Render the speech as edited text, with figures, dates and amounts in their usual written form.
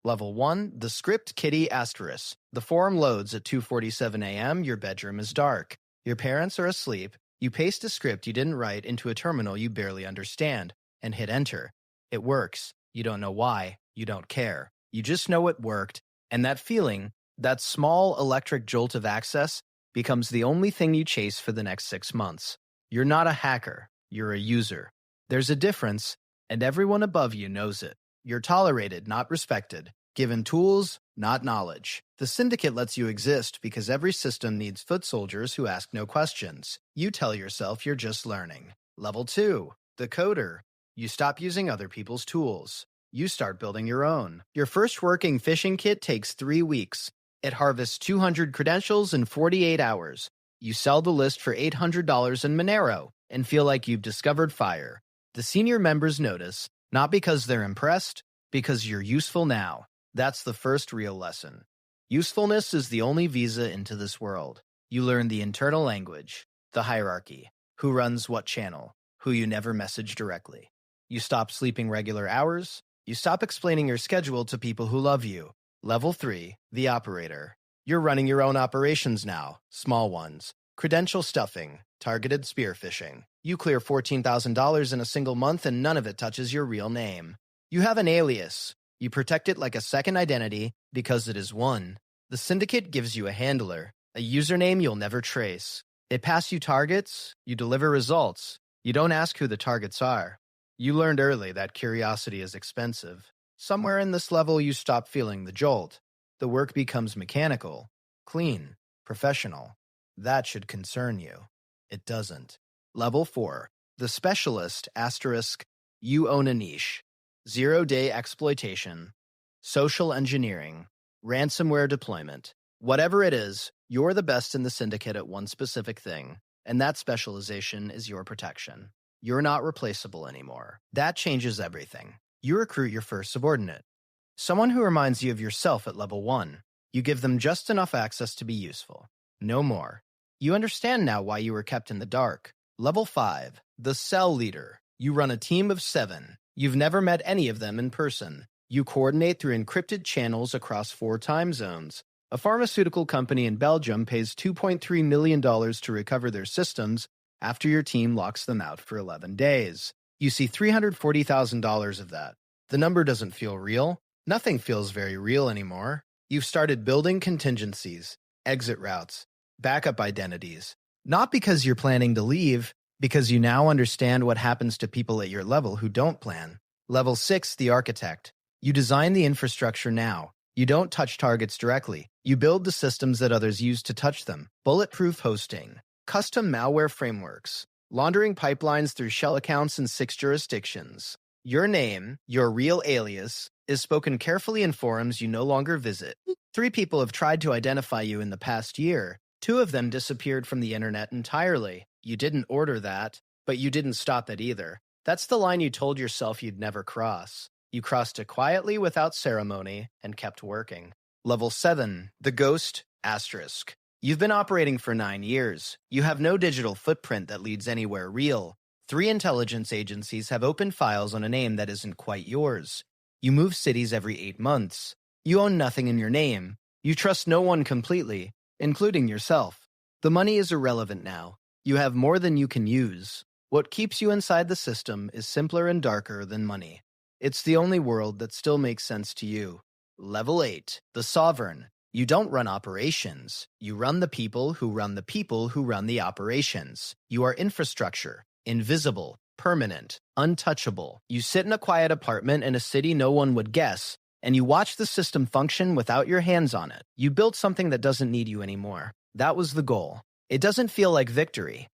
Level 1, the script kitty asterisk. The form loads at 2:47 a.m., your bedroom is dark. Your parents are asleep. You paste a script you didn't write into a terminal you barely understand, and hit enter. It works. You don't know why. You don't care. You just know it worked, and that feeling, that small electric jolt of access, becomes the only thing you chase for the next 6 months. You're not a hacker. You're a user. There's a difference, and everyone above you knows it. You're tolerated, not respected. Given tools, not knowledge. The Syndicate lets you exist because every system needs foot soldiers who ask no questions. You tell yourself you're just learning. Level 2, the coder. You stop using other people's tools. You start building your own. Your first working phishing kit takes 3 weeks. It harvests 200 credentials in 48 hours. You sell the list for $800 in Monero and feel like you've discovered fire. The senior members notice, not because they're impressed, because you're useful now. That's the first real lesson. Usefulness is the only visa into this world. You learn the internal language, the hierarchy, who runs what channel, who you never message directly. You stop sleeping regular hours. You stop explaining your schedule to people who love you. Level 3, the operator. You're running your own operations now, small ones. Credential stuffing, targeted spear phishing. You clear $14,000 in a single month and none of it touches your real name. You have an alias. You protect it like a second identity because it is one. The Syndicate gives you a handler, a username you'll never trace. They pass you targets, you deliver results. You don't ask who the targets are. You learned early that curiosity is expensive. Somewhere in this level you stop feeling the jolt. The work becomes mechanical, clean, professional. That should concern you. It doesn't. Level 4, the specialist asterisk. You own a niche. 0-day exploitation, social engineering, ransomware deployment. Whatever it is, you're the best in the Syndicate at one specific thing, and that specialization is your protection. You're not replaceable anymore. That changes everything. You recruit your first subordinate. Someone who reminds you of yourself at level 1. You give them just enough access to be useful. No more. You understand now why you were kept in the dark. Level 5, the cell leader. You run a team of 7. You've never met any of them in person. You coordinate through encrypted channels across 4 time zones. A pharmaceutical company in Belgium pays $2.3 million to recover their systems after your team locks them out for 11 days. You see $340,000 of that. The number doesn't feel real. Nothing feels very real anymore. You've started building contingencies, exit routes, backup identities. Not because you're planning to leave, because you now understand what happens to people at your level who don't plan. Level 6, the architect. You design the infrastructure now. You don't touch targets directly. You build the systems that others use to touch them. Bulletproof hosting, custom malware frameworks, laundering pipelines through shell accounts in 6 jurisdictions. Your name, your real alias, is spoken carefully in forums you no longer visit. 3 people have tried to identify you in the past year. 2 of them disappeared from the internet entirely. You didn't order that, but you didn't stop it either. That's the line you told yourself you'd never cross. You crossed it quietly without ceremony and kept working. Level 7, the ghost asterisk. You've been operating for 9 years. You have no digital footprint that leads anywhere real. 3 intelligence agencies have open files on a name that isn't quite yours. You move cities every 8 months. You own nothing in your name. You trust no one completely, including yourself. The money is irrelevant now. You have more than you can use. What keeps you inside the system is simpler and darker than money. It's the only world that still makes sense to you. Level 8, the sovereign. You don't run operations. You run the people who run the people who run the operations. You are infrastructure, invisible, permanent, untouchable. You sit in a quiet apartment in a city no one would guess, and you watch the system function without your hands on it. You built something that doesn't need you anymore. That was the goal. It doesn't feel like victory.